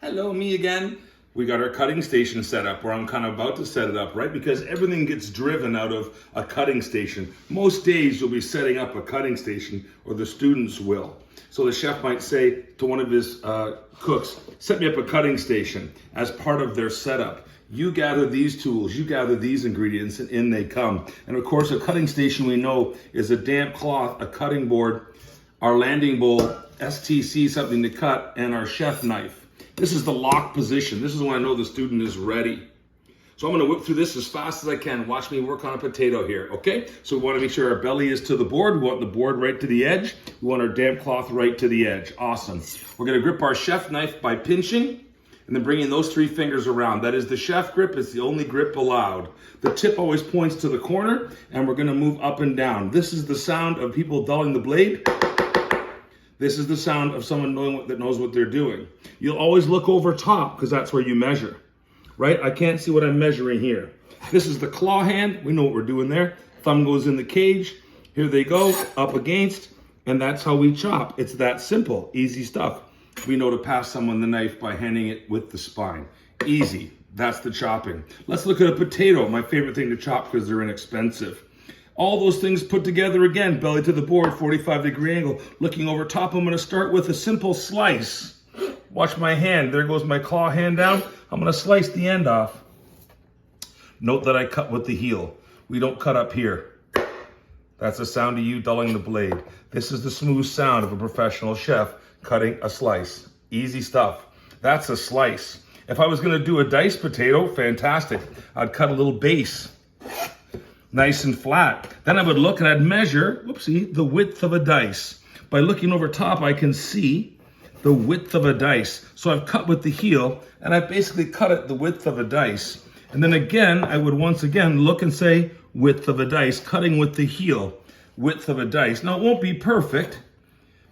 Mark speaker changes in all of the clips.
Speaker 1: Hello, me again. We got our cutting station set up, or I'm kind of about to set it up, right? Because everything gets driven out of a cutting station. Most days you'll be setting up a cutting station, or the students will. So the chef might say to one of his cooks, set me up a cutting station as part of their setup. You gather these tools, you gather these ingredients, and in they come. And of course, a cutting station we know is a damp cloth, a cutting board, our landing bowl, STC, something to cut, and our chef knife. This is the lock position. This is when I know the student is ready. So I'm gonna whip through this as fast as I can. Watch me work on a potato here, okay? So we wanna make sure our belly is to the board. We want the board right to the edge. We want our damp cloth right to the edge. Awesome. We're gonna grip our chef knife by pinching and then bringing those 3 fingers around. That is the chef grip. It's the only grip allowed. The tip always points to the corner, and we're gonna move up and down. This is the sound of people dulling the blade. This is the sound of someone that knows what they're doing. You'll always look over top because that's where you measure, right? I can't see what I'm measuring here. This is the claw hand. We know what we're doing there. Thumb goes in the cage. Here they go, up against, and that's how we chop. It's that simple, easy stuff. We know to pass someone the knife by handing it with the spine. Easy, that's the chopping. Let's look at a potato, my favorite thing to chop because they're inexpensive. All those things put together again, belly to the board, 45-degree angle. Looking over top, I'm gonna start with a simple slice. Watch my hand, there goes my claw hand down. I'm gonna slice the end off. Note that I cut with the heel. We don't cut up here. That's the sound of you dulling the blade. This is the smooth sound of a professional chef cutting a slice. Easy stuff. That's a slice. If I was gonna do a diced potato, fantastic. I'd cut a little base. Nice and flat. Then I would look and I'd measure, whoopsie, the width of a dice. By looking over top, I can see the width of a dice. So I've cut with the heel, and I've basically cut it the width of a dice. And then again, I would once again look and say, width of a dice, cutting with the heel, width of a dice. Now it won't be perfect,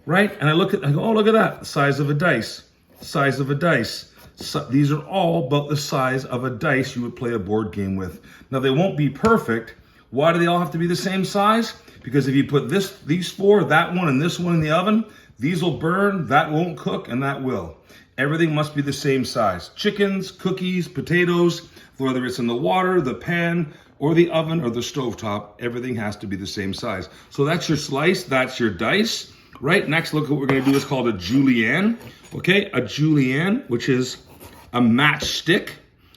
Speaker 1: right? And I go, oh, look at that, the size of a dice, size of a dice. So these are all about the size of a dice you would play a board game with. Now they won't be perfect. Why do they all have to be the same size? Because if you put these 4, that one, and this one in the oven, these will burn, that won't cook, and that will. Everything must be the same size. Chickens, cookies, potatoes, whether it's in the water, the pan, or the oven, or the stovetop, everything has to be the same size. So that's your slice, that's your dice. Right, next look, what we're gonna do is called a julienne. Okay, a julienne, which is a matchstick.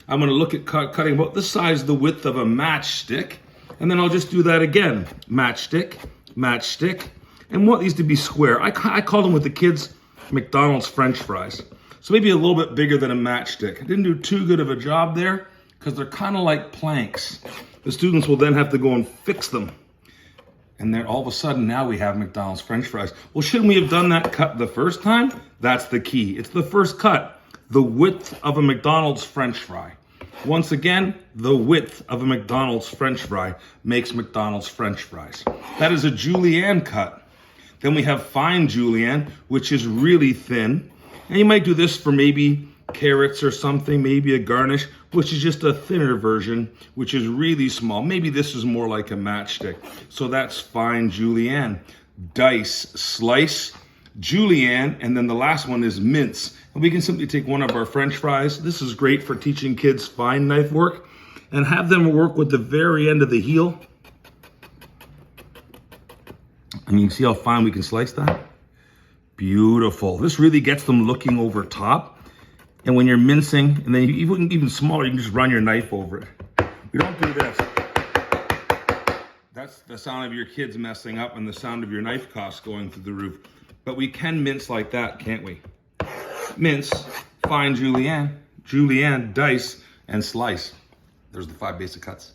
Speaker 1: I'm gonna look at cutting about the size, the width of a matchstick. And then I'll just do that again. Matchstick, matchstick. And want these to be square. I call them with the kids McDonald's French fries. So maybe a little bit bigger than a matchstick. I didn't do too good of a job there because they're kind of like planks. The students will then have to go and fix them. And then all of a sudden now we have McDonald's French fries. Well, shouldn't we have done that cut the first time? That's the key. It's the first cut. The width of a McDonald's French fry. Once again, the width of a McDonald's French fry makes McDonald's French fries. That is a julienne cut. Then we have fine julienne, which is really thin. And you might do this for maybe carrots or something, maybe a garnish, which is just a thinner version, which is really small. Maybe this is more like a matchstick. So that's fine julienne. Dice, slice, julienne, and then the last one is mince. And we can simply take one of our French fries. This is great for teaching kids fine knife work, and have them work with the very end of the heel. And you can see how fine we can slice that. Beautiful. This really gets them looking over top. And when you're mincing, and then even smaller, you can just run your knife over it. We don't do this. That's the sound of your kids messing up and the sound of your knife costs going through the roof. But we can mince like that, can't we? Mince, fine julienne, dice, and slice. There's the 5 basic cuts.